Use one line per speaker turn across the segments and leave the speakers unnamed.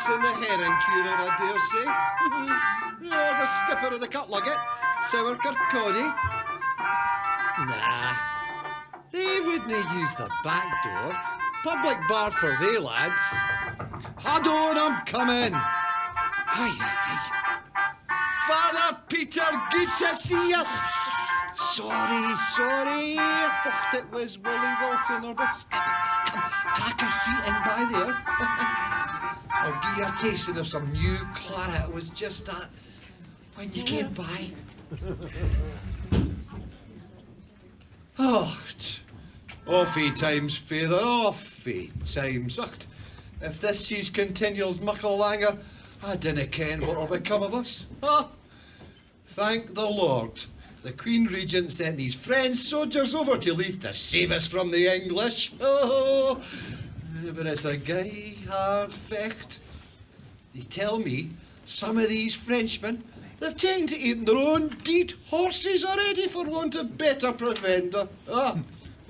In the herring tuner, I dare say. Or the skipper of the Cutluggett, Sour Kirkcaldy. Nah, they wouldn't use the back door. Public bar for they lads. Hold on, I'm coming. Aye, aye, aye. Father Peter, good to see you. Sorry. I thought it was Willie Wilson or the skipper. Come, take a seat in by there. I'll give you a tasting of some new claret. It was just that when you came by. Offy times, feyther, offy times. If this seas continues muckle langer, I dinna ken what'll become of us. Thank the Lord. The Queen Regent sent these French soldiers over to Leith to save us from the English. But it's a gay, hard fecht. They tell me some of these Frenchmen, they've taken to eating their own dead horses already for want of better provender.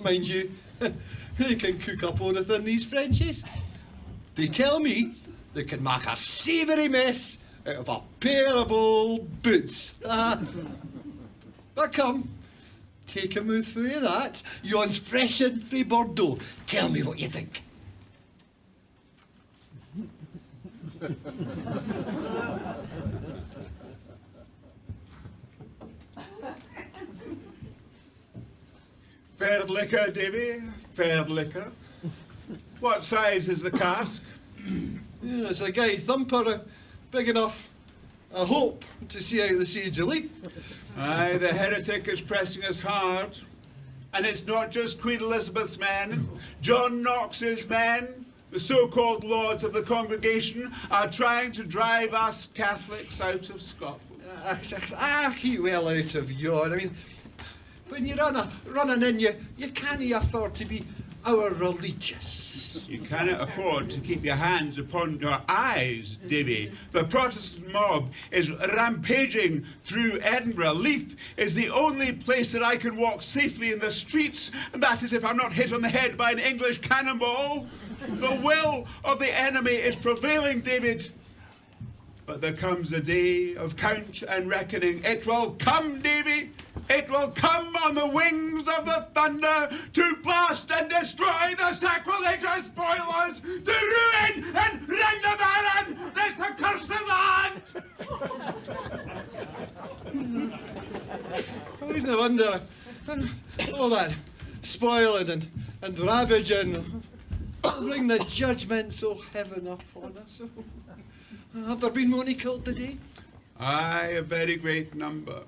Mind you, they can cook up anything, these Frenchies. They tell me they can make a savoury mess out of a pair of old boots. But come, take a mouthful of that. Yon's fresh in frae Bordeaux. Tell me what you think.
Fair liquor, Davy, fair liquor. What size is the cask?
Yeah, it's a gay thumper, big enough, I hope, to see out the siege of Leith.
Aye, the heretic is pressing us hard. And it's not just Queen Elizabeth's men. John Knox's men, the so-called lords of the congregation, are trying to drive us Catholics out of Scotland.
Keep well out of yon. I mean, when you're running in, you can't afford to be our religious.
You cannot afford to keep your hands upon your eyes, Davy. The Protestant mob is rampaging through Edinburgh. Leith is the only place that I can walk safely in the streets, and that is if I'm not hit on the head by an English cannonball. The will of the enemy is prevailing, David. But there comes a day of count and reckoning. It will come, Davy. It will come on the wings of the thunder to blast and destroy the sacrilegious spoilers, to ruin and rend the barren, this accursed land.
It's no wonder all that spoiling and ravaging bring the judgments of heaven upon us. Have there been many killed today?
Aye, a very great number.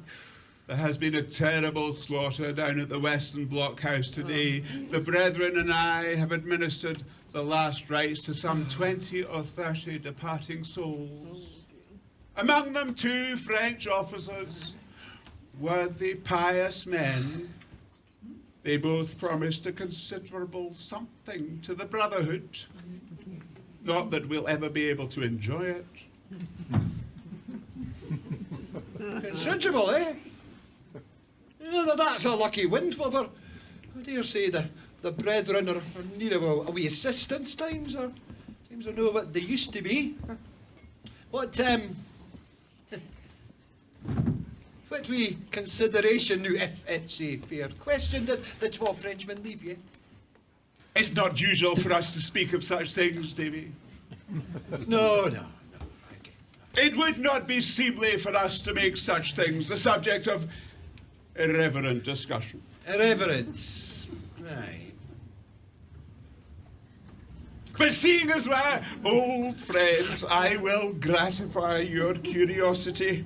There has been a terrible slaughter down at the Western Blockhouse today. The brethren and I have administered the last rites to some 20 or 30 departing souls. Among them 2 French officers, worthy, pious men. They both promised a considerable something to the Brotherhood. Not that we'll ever be able to enjoy it.
Considerable, eh? Yeah, that's a lucky windfall for, I dare say, the brethren are in need of a wee assistance times are not what they used to be. What wee consideration now, if it's a fair question, did the 12 Frenchmen leave you?
It's not usual for us to speak of such things, Davy.
No.
It would not be seemly for us to make such things the subject of irreverent discussion.
Irreverence. Aye.
But seeing as we're old friends, I will gratify your curiosity.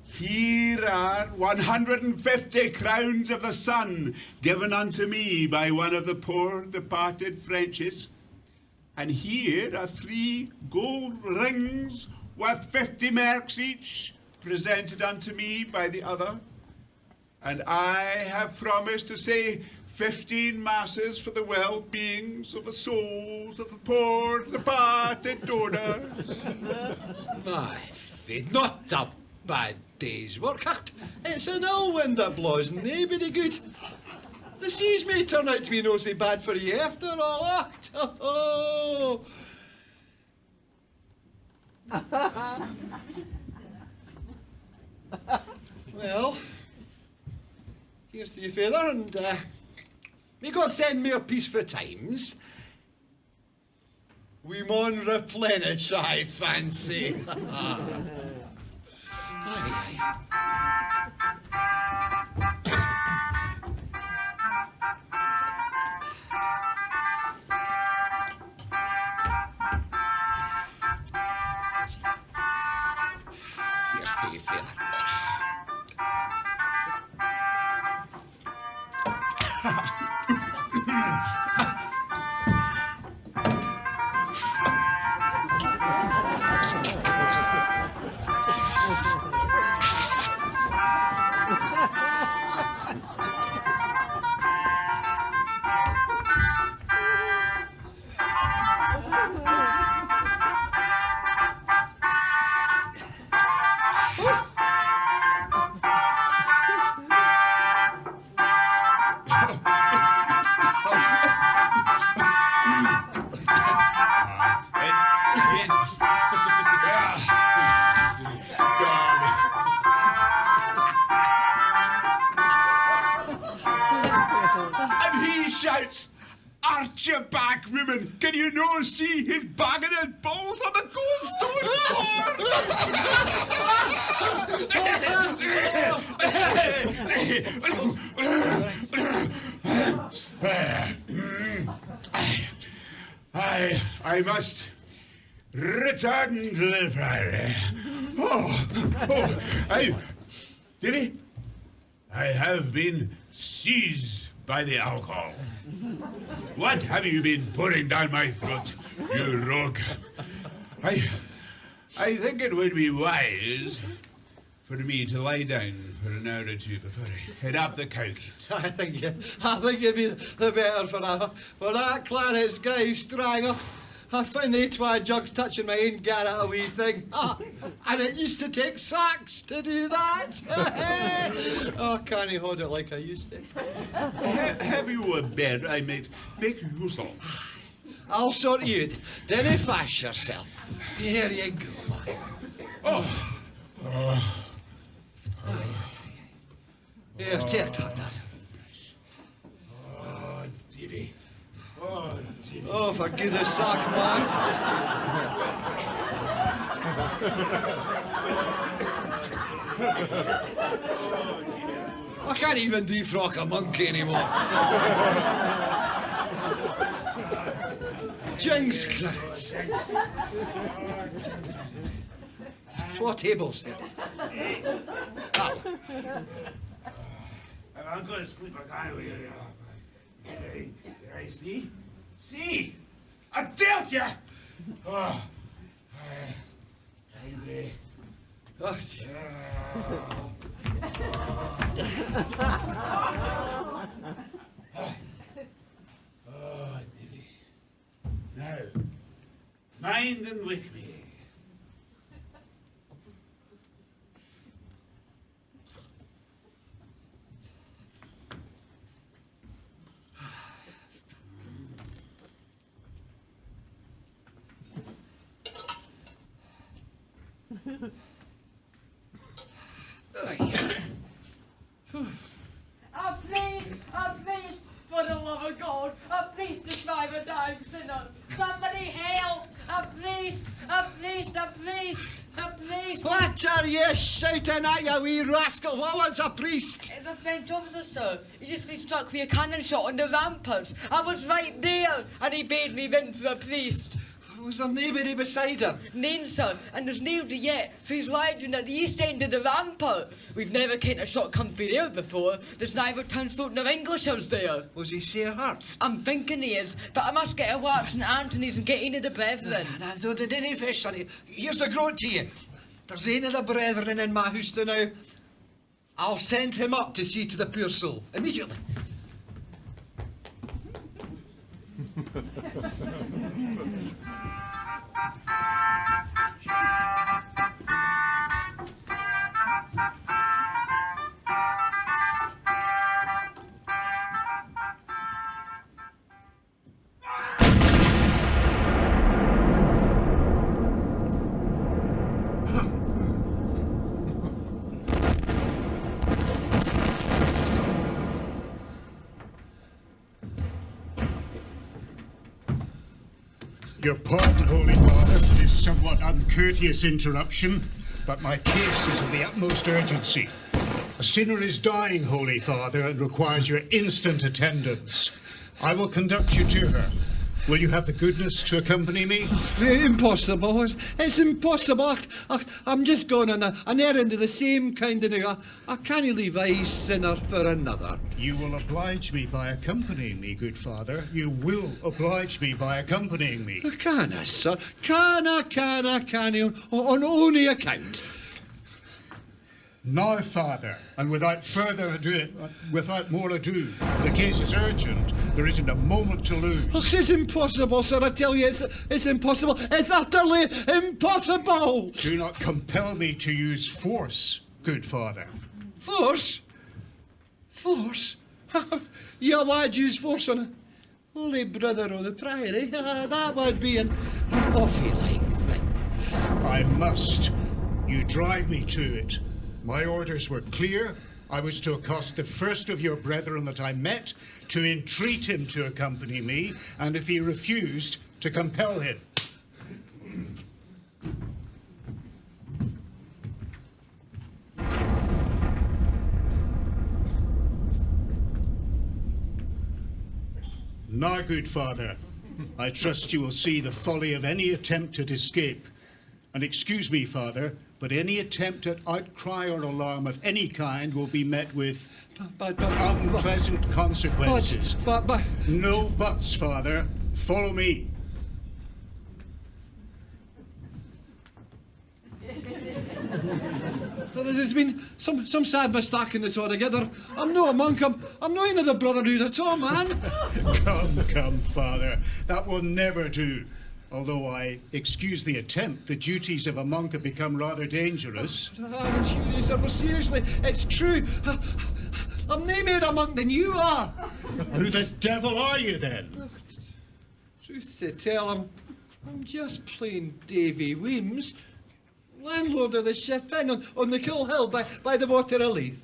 Here are 150 crowns of the sun given unto me by one of the poor departed Frenches. And here are 3 gold rings worth 50 merks each, presented unto me by the other. And I have promised to say 15 masses for the well-beings of the souls of the poor departed donors.
My faith, not a bad day's work. It's an ill wind that blows, naebody good. The seas may turn out to be no so bad for you after all. Oh. Well, here's to you, father, and may God send more peaceful times. We maun replenish, I fancy. Aye. Here's to you, father.
Shouts, arch your back, women. Can you no see he's bagging his balls on the goldstone floor? I must return to the priory. Dilly, I have been seized by the alcohol. What have you been pouring down my throat, you rogue? I think it would be wise for me to lie down for an hour or two before I head up the cow gate.
I think you'd be the better for that Clarence guy strang up. I found the twa jugs touching my own garret a wee thing. And it used to take sacks to do that. Oh, can't he hold it like I used to?
Have you a bed I might make use of?
I'll sort you out. Dinna fash yourself. Here you go, man. Here, take that.
Oh, Davy.
Oh, for goodness sake, man. I can't even defrock a monkey anymore. Jinx, Clarence. 4 tables there.
I'm going to sleep a guy with you. I see. See! I dealt you! Oh. Angry.
Oh,
Dilly. Now, mind and wick me.
Please, for the love of God, please to save a dying sinner. Somebody help! Please.
what are you shouting at, you wee rascal? What wants a priest?
It's a French officer, sir. He just been struck with a cannon shot on the ramparts. I was right there, and he bade me ring for a priest.
Was there nobody beside him?
None, sir, and there's nobody yet, for he's riding at the east end of the rampart. We've never kent a shot come through there before. There's neither townsfolk nor Englishers there.
Was he sair hurt?
I'm thinking he is, but I must get a watch St Anthony's and get into the brethren.
I don't do any fish, sonny. Here's a groat to you. There's ane of the brethren in my house now. I'll send him up to see to the poor soul, immediately.
Your pardon, Holy Father, for this somewhat uncourteous interruption, but my case is of the utmost urgency. A sinner is dying, Holy Father, and requires your instant attendance. I will conduct you to her. Will you have the goodness to accompany me?
Impossible. It's impossible. I'm just going on an errand of the same kind of... I can't leave a sinner for another.
You will oblige me by accompanying me, good Father. You will oblige me by accompanying me.
Can I, sir? Can I, on only account?
Now, Father, and without more ado, the case is urgent. There isn't a moment to lose.
Oh, it's impossible, sir. I tell you, it's impossible. It's utterly impossible.
Do not compel me to use force, good Father.
Force? Force? You would use force on a holy brother of the priory. That would be an awful-like thing.
I must. You drive me to it. My orders were clear. I was to accost the first of your brethren that I met, to entreat him to accompany me, and if he refused, to compel him. Now, good Father, I trust you will see the folly of any attempt at escape. And excuse me, Father, but any attempt at outcry or alarm of any kind will be met with unpleasant consequences.
But...
No buts, Father. Follow me.
There's been some sad mistake in this altogether. I'm not a monk. I'm not another brotherhood at all, man.
Come, Father. That will never do. Although I excuse the attempt, the duties of a monk have become rather dangerous.
Seriously, it's true. I'm no more a monk than you are.
Who the devil are you, then?
Truth to tell, I'm just plain Davy Weems, landlord of the Ship Inn on the cool hill by the water of Leith.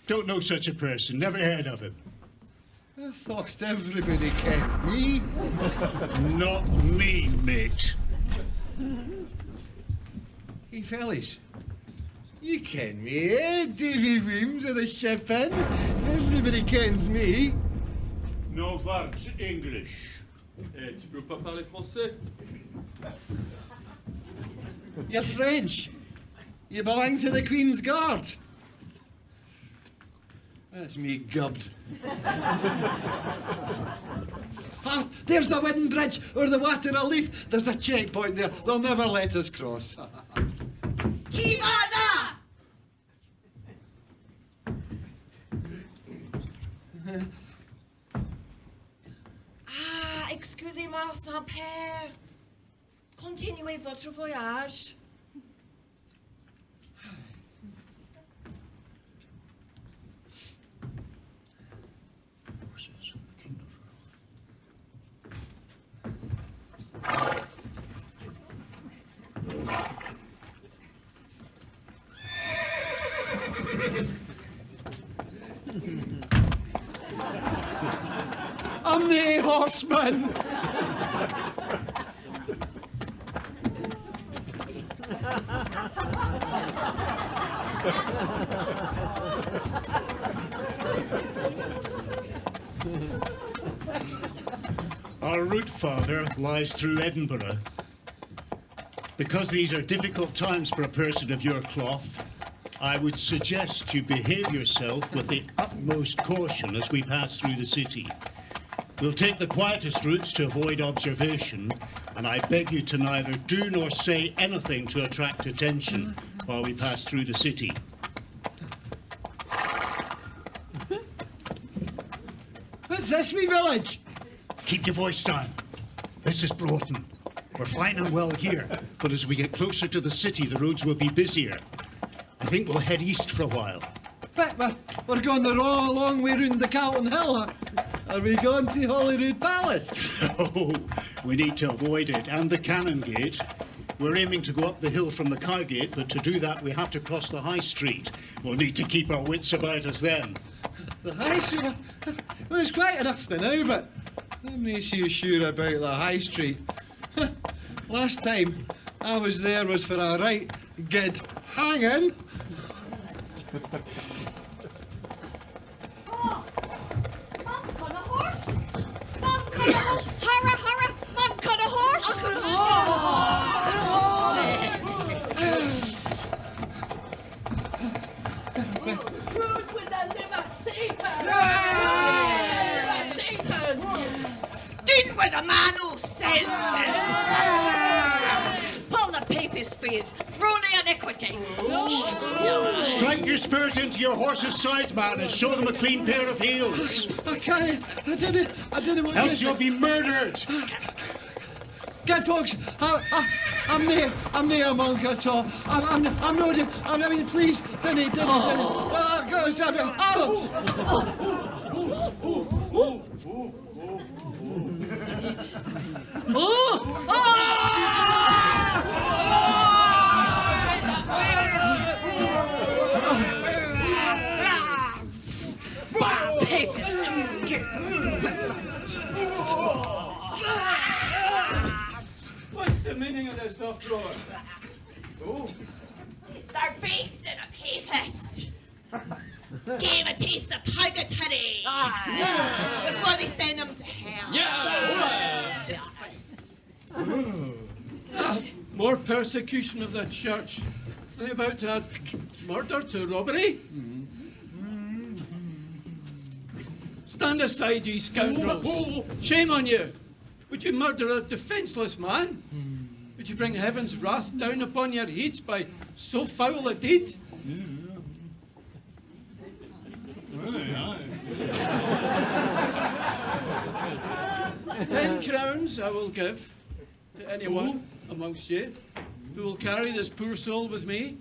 Don't know such a person. Never heard of him.
I thought everybody kent me.
Not me, mate.
Hey, fellas, you ken me, eh? Davy Weems of the Ship Inn. Everybody kens me.
No words English.
Tu peux pas parler français?
You're French. You belong to the Queen's Guard. That's me gubbed. Ah, there's the Wooden Bridge or the water of Leith. There's a checkpoint there. They'll never let us cross.
Qui va là? Ah, excusez-moi, Saint-Père. Continuez votre voyage.
I'm the horseman.
Our route, Father, lies through Edinburgh. Because these are difficult times for a person of your cloth, I would suggest you behave yourself with the utmost caution as we pass through the city. We'll take the quietest routes to avoid observation, and I beg you to neither do nor say anything to attract attention while we pass through the city.
Is this me village?
Keep your voice down. This is Broughton. We're fine and well here, but as we get closer to the city, the roads will be busier. I think we'll head east for a while.
But we're going the long way round the Calton Hill. Are we going to Holyrood Palace?
Oh, we need to avoid it, and the Cannon Gate. We're aiming to go up the hill from the Cowgate, but to do that we have to cross the High Street. We'll need to keep our wits about us then.
The High Street? Well, there's quite enough to know, but I'm not so sure about the High Street. Last time I was there was for a right good hanging.
Oh, Monk on a horse! Monk on a horse! Hurrah, hurrah! Monk on a horse! Good with the liver Satan! Liver Satan! Down with the man who sin! Pull the papist for his throne of iniquity!
Strike your spurs into your horse's sides, man, and show them a clean pair of heels.
I can't. I didn't want
Else
to.
you'll be murdered.
Good folks, I'm near a monk at all. I'm not. I mean, please, didn't. Oh, go, Samuel. Oh.
Papist!
What's the meaning of this uproar? Oh,
They're based in a papist! Gave a taste of purgatory! Before they send them to hell! Just for
more persecution of the church. Are they about to add murder to robbery? Stand aside, ye scoundrels. Shame on you. Would you murder a defenceless man? Would you bring heaven's wrath down upon your heads by so foul a deed? 10 crowns I will give to anyone amongst you who will carry this poor soul with me.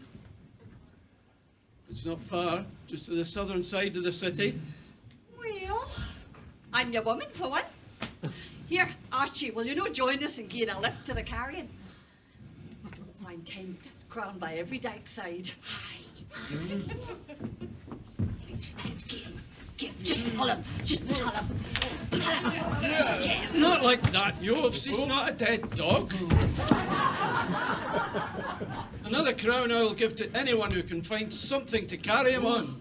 It's not far, just to the southern side of the city.
Well, I'm your woman for one. Here, Archie, will you no join us and gain a lift to the carrion? We'll find 10 crown by every dyke side. Aye. Get him. Just pull him. Just pull him. Pull him. Just get him.
Not like that, Yofs. He's not a dead dog. Another crown I will give to anyone who can find something to carry him on.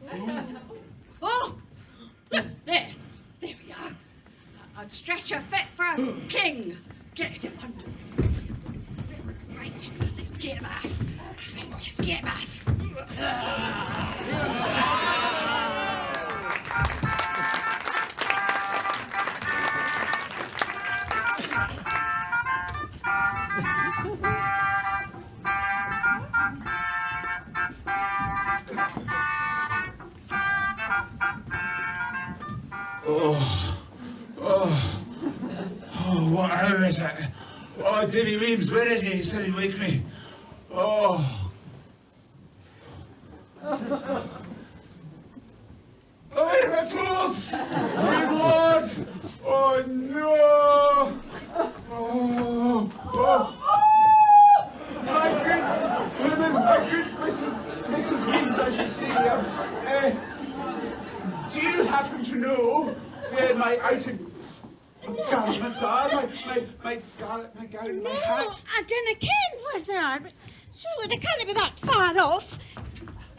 Oh! There we are. A stretcher fit for a king. Get him under. Right, get him off. Get him off.
What hour is it? Oh, Davy Weems, where is he? He said he'd wake me. Oh. Oh, where are my clothes? Good Lord! Oh, no! Oh. My good women, my good Mrs. Weems, I should say. Do you happen to know where my outer garments are? My gown, my hat?
I didn't ken where they are, but surely they can't be that far off.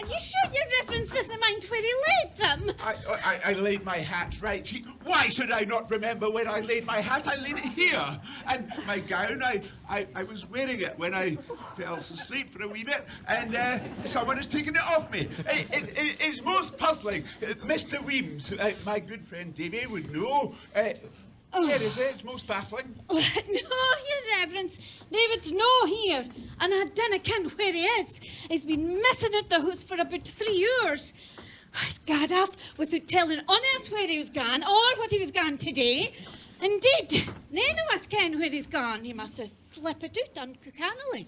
Are you sure your reverence doesn't mind where he laid them?
I laid my hat right here. Why should I not remember where I laid my hat? I laid it here. And my gown, I was wearing it when I fell asleep for a wee bit, and someone has taken it off me. It's most puzzling. Mr. Weems, my good friend Davy, would know. Where is it? It's most baffling.
No, your reverence. David's no here, and I dinna ken where he is. He's been missing at the house for about 3 years. He's gone off without telling on us where he was gone or what he was gone today. Indeed, none of us ken where he's gone. He must have slipped out uncannily.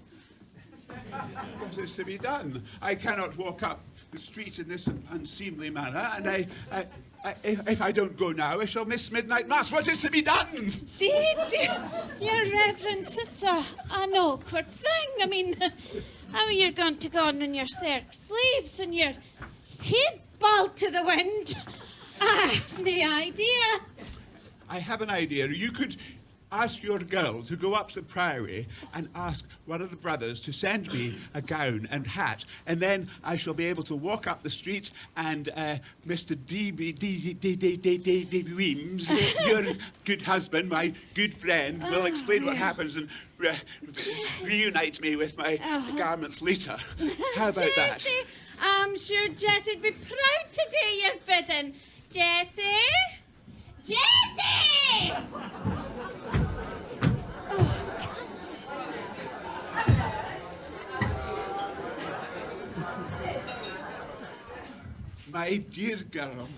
What is to be done? I cannot walk up the street in this unseemly manner, and if I don't go now, I shall miss midnight mass. What is to be done?
Indeed, your reverence, it's an awkward thing. I mean, how are you going to go on in your silk sleeves and your head balled to the wind? I have no idea.
I have an idea. You could ask your girl to go up to the priory and ask one of the brothers to send me a gown and hat, and then I shall be able to walk up the street and Mr. Davy Weems, your good husband, my good friend, will explain what happens and reunite me with my garments later. How about that?
Jessie, I'm sure Jessie'd be proud to do your bidding. Jessie? Jessie!
My dear girl,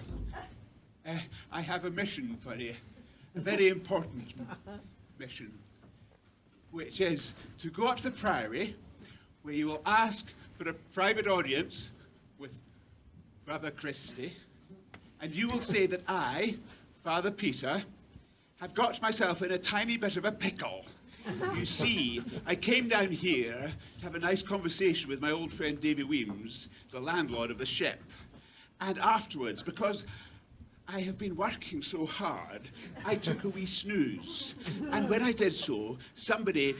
I have a mission for you, a very important mission, which is to go up to the priory, where you will ask for a private audience with Brother Christie, and you will say that I, Father Peter, have got myself in a tiny bit of a pickle. You see, I came down here to have a nice conversation with my old friend Davy Weems, the landlord of the ship. And afterwards, because I have been working so hard, I took a wee snooze. And when I did so, somebody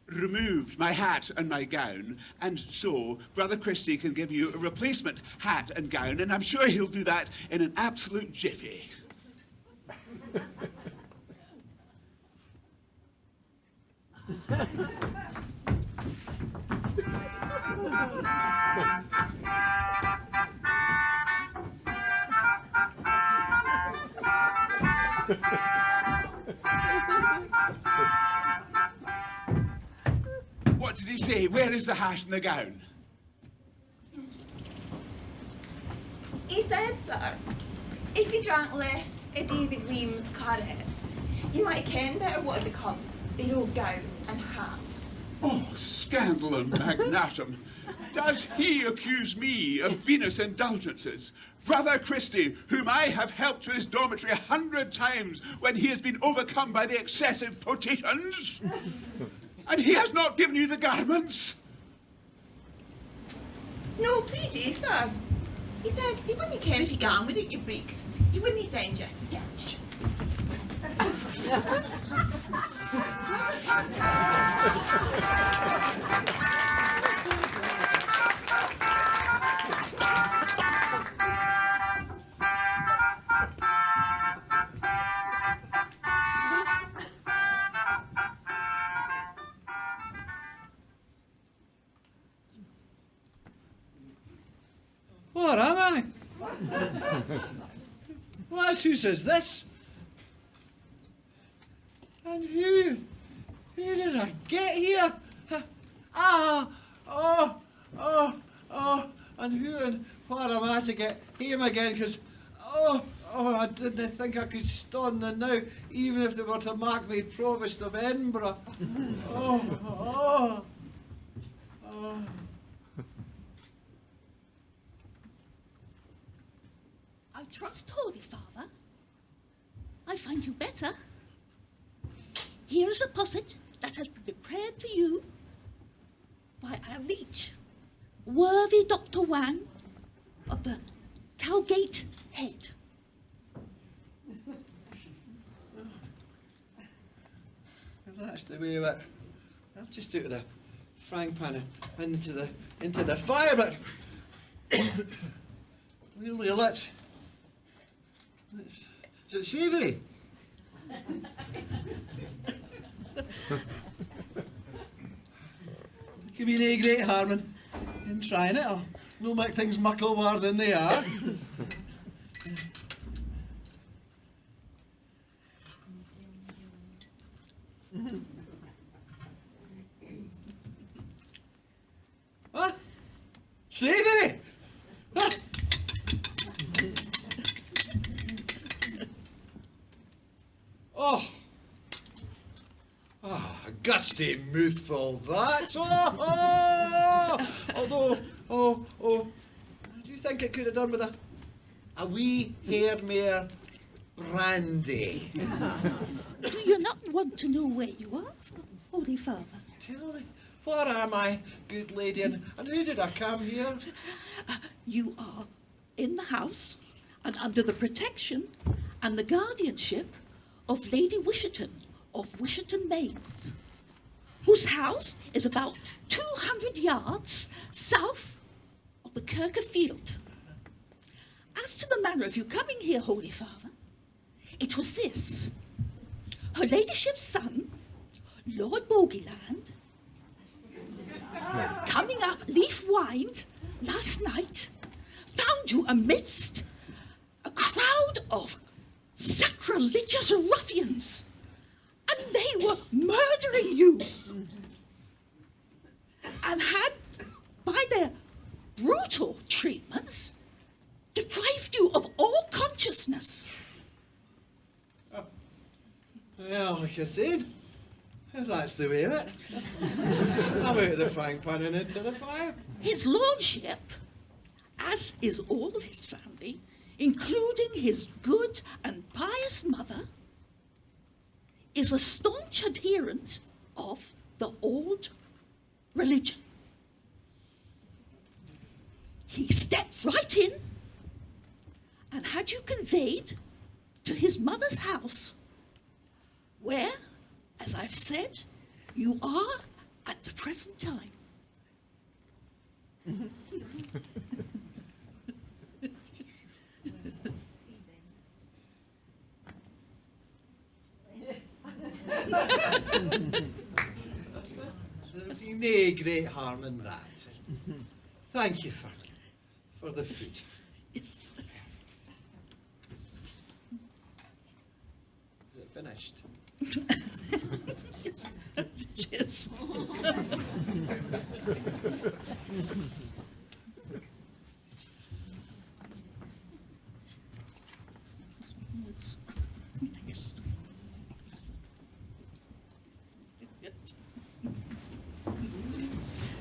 removed my hat and my gown, and so Brother Christie can give you a replacement hat and gown, and I'm sure he'll do that in an absolute jiffy. What did he say? Where is the hat and the gown?
He said, sir, if you drank less of David Weems' claret, you might ken better what had become the old gown and hat.
Oh, scandal and magnatum. Does he accuse me of Venus indulgences? Brother Christie, whom I have helped to his dormitory 100 times when he has been overcome by the excessive potations? And he has not given you the garments?
No, please, sir. He said he wouldn't care if you got with it, you breeks. He wouldn't send you a sketch.
What am I? What who says this? And who did I get here? And who and what am I to get him again? Because, I didn't think I could stand them now, even if they were to mark me Provost of Edinburgh.
I trust, Holy Father. I find you better. Here is a posset that has been prepared for you by our leech, worthy Dr. Wang of the Cowgate Head.
If that's the way of it, I'll just out of the frying pan and into the fire, but really lit. Is it savoury? Give me no great harm in trying it. I'll no make things muckle more than they are. Huh? Savoury? Huh? Oh, a gusty mouthful that. Although, do you think it could have done with a wee hair mare brandy?
Do you not want to know where you are, Holy Father?
Tell me, where am I, good lady, and who did I come here?
You are in the house and under the protection and the guardianship of Lady Wisherton of Wisherton Maids, whose house is about 200 yards south of the Kirk of Field. As to the manner of you coming here, Holy Father, it was this. Her ladyship's son, Lord Bogeyland, coming up leaf-wind last night, found you amidst a crowd of sacrilegious ruffians, and they were murdering you, and had, by their brutal treatments, deprived you of all consciousness.
Well, like I said, if that's the way of it, I'm out of the frying pan and into the fire.
His lordship, as is all of his family, including his good and pious mother, is a staunch adherent of the old religion. He stepped right in and had you conveyed to his mother's house, where, as I've said, you are at the present time.
There'll be no great harm in that. Thank you for the food.
Yes.
Is it finished?
Yes. Cheers.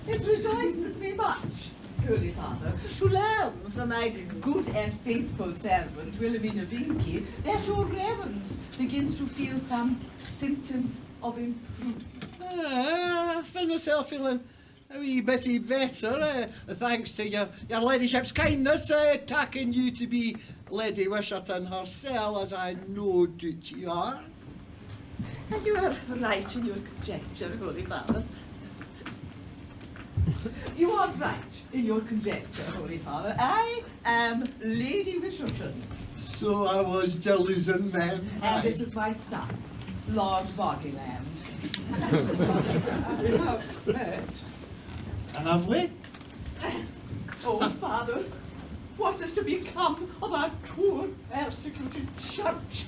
It rejoices me much, Holy Father, to learn from my good and faithful servant, Wilhelmina Binky, that your reverence begins to feel some symptoms of improvement.
I feel myself feeling a wee bitty better, thanks to your ladyship's kindness, taking you to be Lady Wisherton herself, as I know that you are.
And you are right in your conjecture, Holy Father. You are right in your conjecture, Holy Father. I am Lady Wisherton.
So I was delusion, ma'am.
And this is my son, Lord Bogeyland. We have met.
Have we?
Oh, Father, what is to become of our poor persecuted church?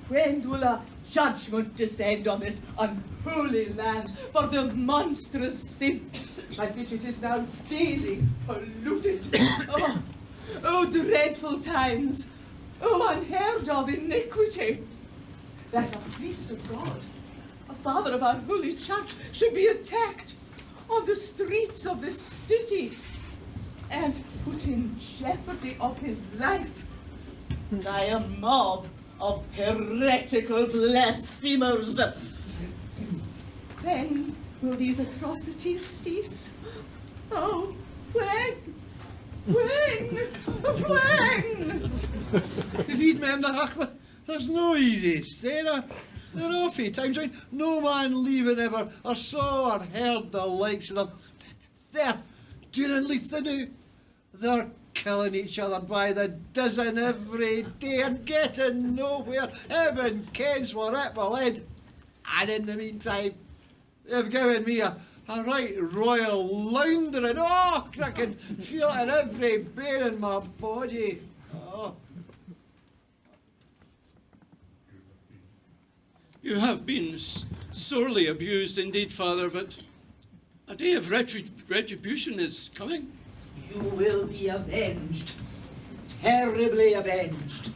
When will a judgment descend on this unholy land for the monstrous sins by which it is now daily polluted? Oh, dreadful times! Oh, unheard of iniquity! That a priest of God, a father of our holy church, should be attacked on the streets of this city and put in jeopardy of his life by a mob of heretical blasphemers. When will these atrocities cease? Oh, when? When?
Indeed, ma'am, there's no easy saying. There are awful times when no man leaving ever or saw or heard the likes of them. They're doing Leith now. They're killing each other by the dozen every day and getting nowhere. Heaven kens where it will end. And in the meantime, they've given me a right royal laundering. Oh, I can feel it in every bone in my body. Oh.
You have been sorely abused indeed, Father, but a day of retribution is coming.
You will be avenged. Terribly avenged.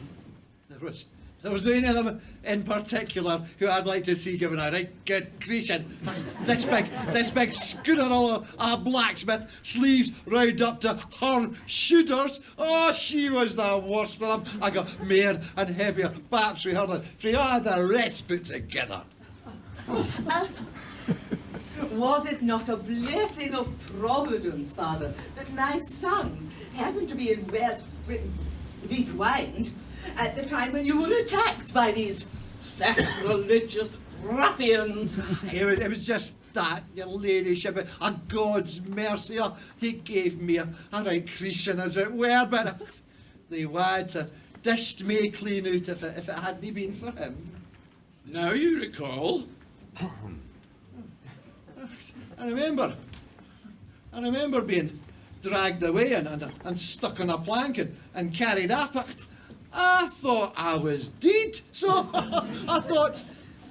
There there was one of them in particular who I'd like to see given a right good creation. This big schooner of a blacksmith, sleeves round up to her shooters. Oh, she was the worst of them. I got mair and heavier paps with her than for all the rest put together.
Was it not a blessing of Providence, Father, that my son happened to be in West Wind at the time when you were attacked by these sacrilegious ruffians?
It was just that, your ladyship, a God's mercy. He gave me a right creation, as it were, but they had to dished me clean out if it hadn't been for him.
Now you recall.
I remember being dragged away and stuck on a plank and carried off. But I thought I was dead, so I thought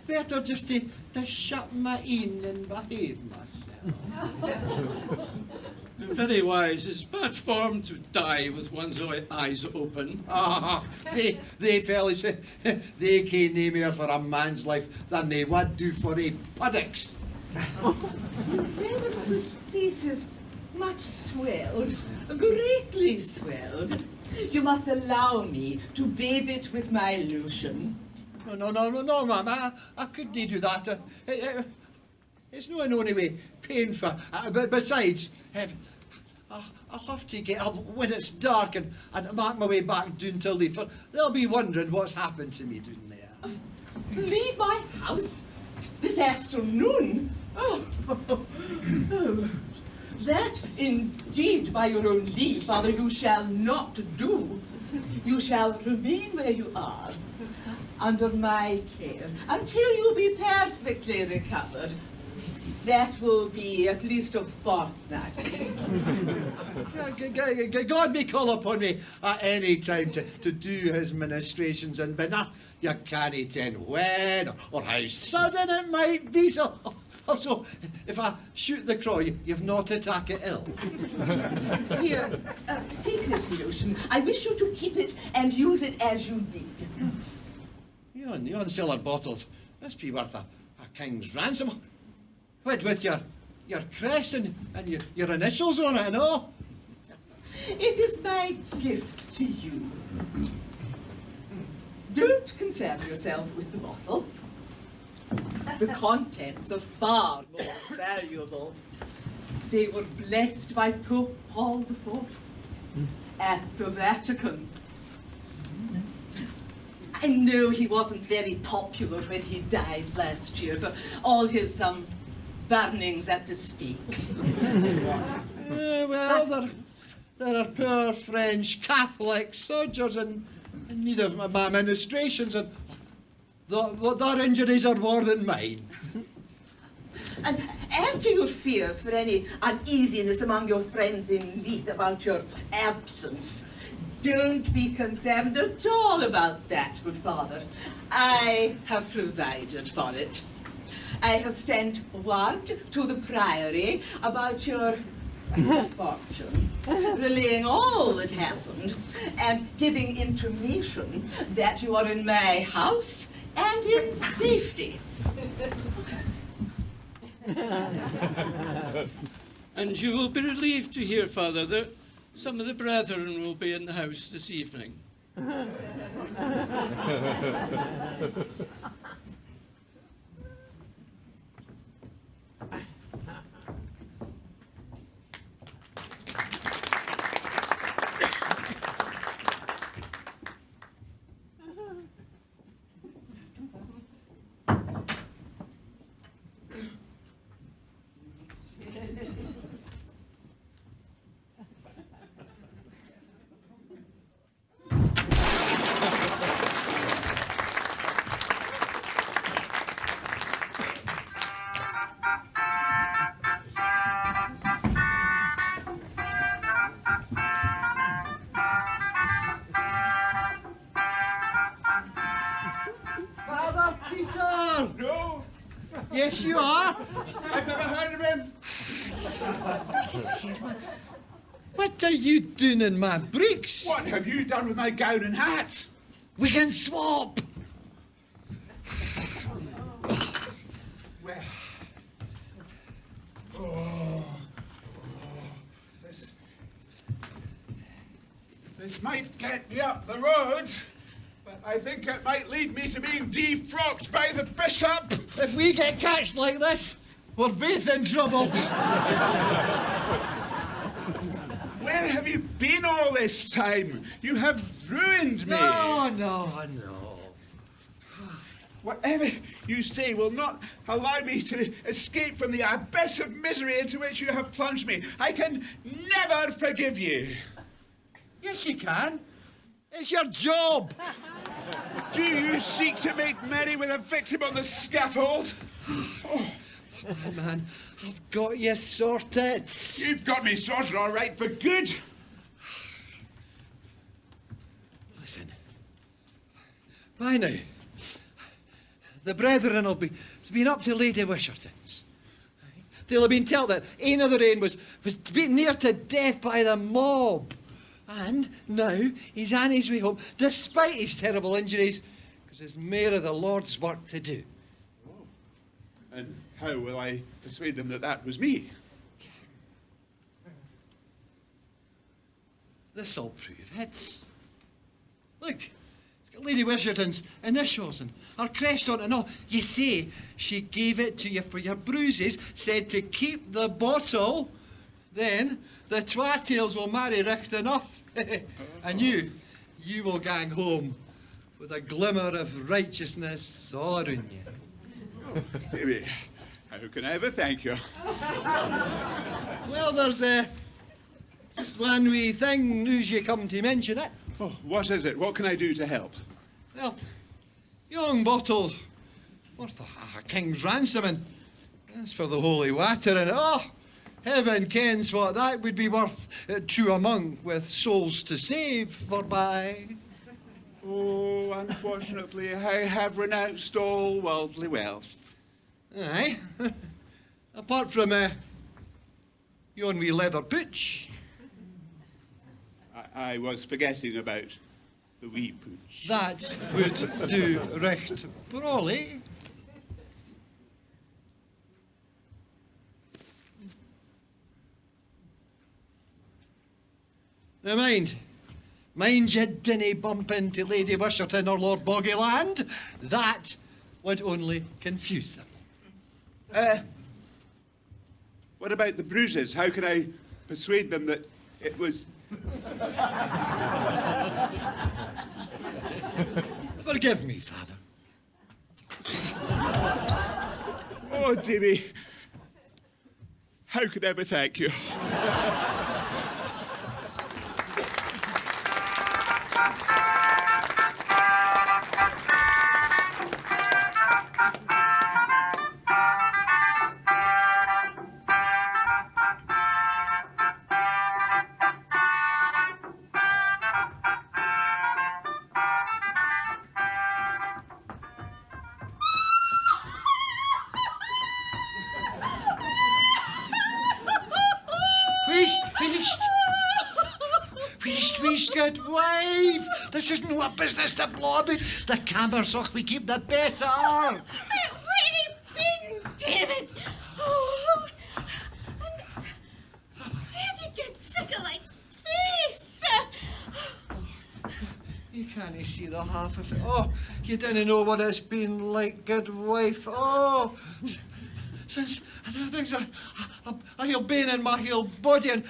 better just to shut my in and behave myself.
Very wise. It's bad form to die with one's eyes open.
They fellas, they care no more for a man's life than they would do for a puddock's.
Your Reverence's face is much swelled, greatly swelled. You must allow me to bathe it with my lotion.
No, ma'am, I couldn't do that. It's no only way painful. But besides, I'll have to get up when it's dark and make my way back down to Leith. They'll be wondering what's happened to me down there.
Leave my house this afternoon? Oh, that indeed, by your own leave, Father, you shall not do. You shall remain where you are, under my care, until you be perfectly recovered. That will be at least a fortnight.
God may call upon me at any time to do his ministrations, but you can't tell when or how sudden it might be. So, also, if I shoot the crow, you've not attack it ill.
Here, take this lotion. I wish you to keep it and use it as you need.
You on cellar bottles. This be worth a king's ransom. What with your crest and your initials on it and all?
It is my gift to you. Don't concern yourself with the bottle. The contents are far more valuable. They were blessed by Pope Paul IV at the Vatican. I know he wasn't very popular when he died last year for all his burnings at the stake.
Well, there are poor French Catholic soldiers in need of my ministrations, and their injuries are more than mine.
And as to your fears for any uneasiness among your friends in Leith about your absence, don't be concerned at all about that, good father. I have provided for it. I have sent word to the priory about your misfortune, relaying all that happened, and giving intimation that you are in my house and in safety.
And you will be relieved to hear, Father, that some of the brethren will be in the house this evening.
Yes, you are.
I've never heard of him.
What are you doing in my breeks?
What have you done with my gown and hat?
We can swap.
This might get me up the road, but I think it might lead me to being defrocked by the bishop.
If we get catched like this, we're both in trouble.
Where have you been all this time? You have ruined me.
No.
Whatever you say will not allow me to escape from the abyss of misery into which you have plunged me. I can never forgive you.
Yes, you can. It's your job.
Do you seek to make merry with a victim on the scaffold? Oh.
Man, I've got you sorted.
You've got me sorted all right for good.
Listen. By now, the brethren will be been up to Lady Wisherton's. They'll have been told that ane of their own was beaten near to death by the mob. And now he's on his way home, despite his terrible injuries, because there's more of the Lord's work to do.
Oh. And how will I persuade them that that was me?
This'll prove it. Look, it's got Lady Wisherton's initials and her crest on it and all. You see, she gave it to you for your bruises, said to keep the bottle, then the twatails will marry richt enough. And you will gang home with a glimmer of righteousness all around you.
Davy, how can I ever thank you?
Well, there's just one wee thing, news you come to mention it.
Oh, what is it? What can I do to help?
Well, young bottle worth a king's ransom, and as for the holy water, and heaven kens what that would be worth to a monk with souls to save forby.
Oh, unfortunately, I have renounced all worldly wealth.
Aye. Apart from yon wee leather pooch.
I was forgetting about the wee pooch.
That would do recht brawly. Now mind you dinna bump into Lady Wisherton or Lord Boggyland. That would only confuse them.
What about the bruises? How can I persuade them that it was...
Forgive me, Father.
Oh, Davy, how could I ever thank you?
Wheesht, good wife. This is no a business to blow about. The camera sock we keep the better.
Where have you been, David? Oh, and where did you get sick of like face?
You can't see the half of it. Oh, you didn't know what it's been like, good wife. Oh, since I heel been in my heel body, and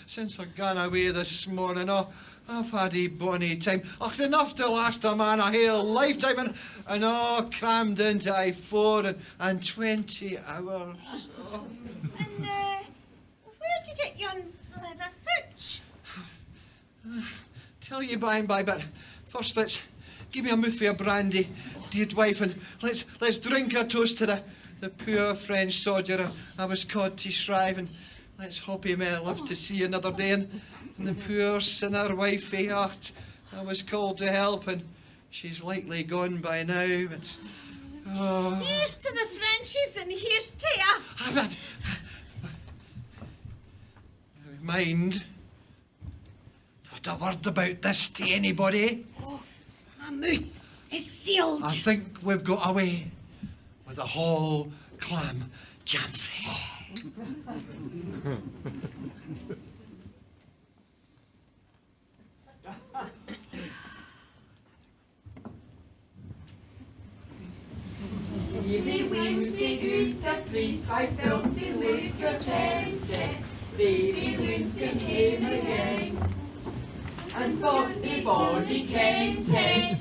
since I gone away this morning, I've had a bonny time. Enough to last a man a whole lifetime, and crammed into 4 and 20 hours. Oh.
And where'd you get yon leather pooch?
Tell you by and by, but first let's give me a mouthful of brandy, dear wife, and let's drink a toast to the poor French soldier I was called to shrive, and let's hope he may live to see another day, and the poor sinner wifey heart I was called to help, and she's likely gone by now, but... Oh.
Here's to the Frenchies and here's to us.
Mind, not a word about this to anybody.
Oh, my mouth is sealed.
I think we've got away with the whole clam jamfrey.
Evig steg ut ett pris, bei filthy liquor tempted. Baby Winston came again, and thought the body came dead.